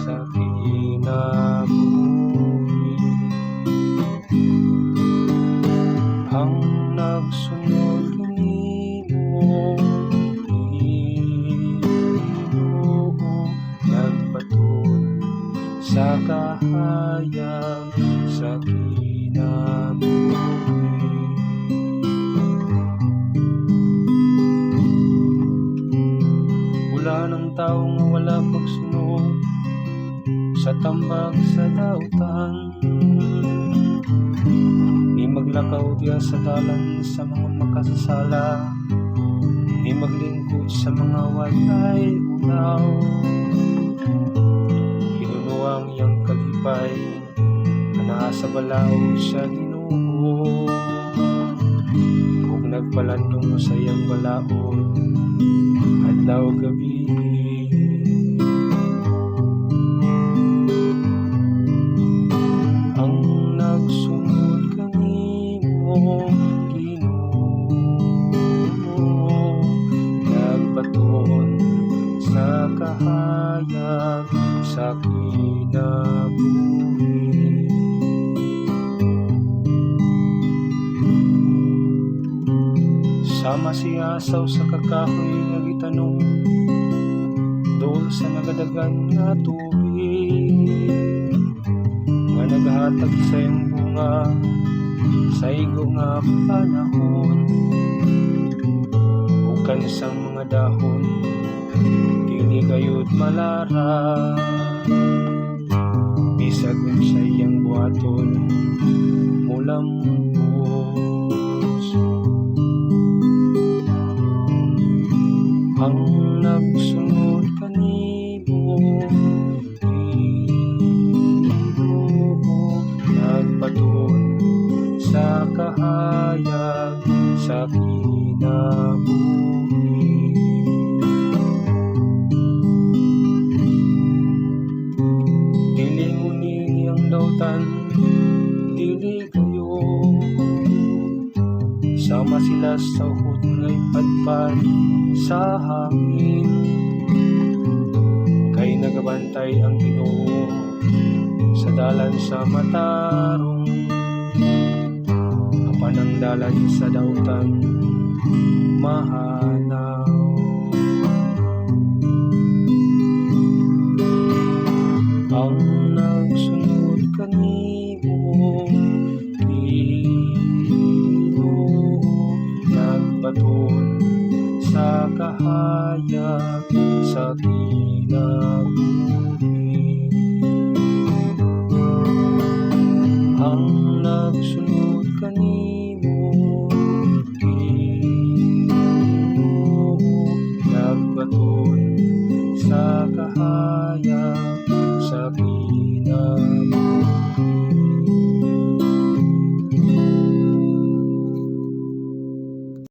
sa kinabuhi. Ang nagsunod kanimo Ginoo, nagpatun sa kahayag sa kinabuhi. Wala ng tao nga wala pagsunod sa tambag sa dautan, di maglakaw diya sa dalan sa mga makasasala, di maglingkod sa mga walay ulaw. Hinunuang iyang kalipay na nasa balaw sa Ginoo, ug nagpalandong sa iyang balaod adlaw gabi. Ang nagsunod kanimo Ginoo, nagpaton sa kahayag sa kinabuhi. Sama siya asaw sa kakahoy nga gitanong, dol sa nagadagan nga tubig, nga naghatag sa iyong bunga sa igo nga panahon. Ug kansang mga dahon dili gayud malara, bisag sa iyang buhaton mulambos. Ang nagsunod kanimo Ginoo, nagpaton sa kahayag sa kinabuhi. Dili ngunini ang dautan, dili kayo, sama sila sa uhod nga'y padpad sa hangin. Kay nagabantay ang Ginoo sa dalan sa matarong, apan ang dalan sa dautan mahanaw. Ang nagsunod kanimo Ginoo, nagpaton sa kahayag sa kinabuhi.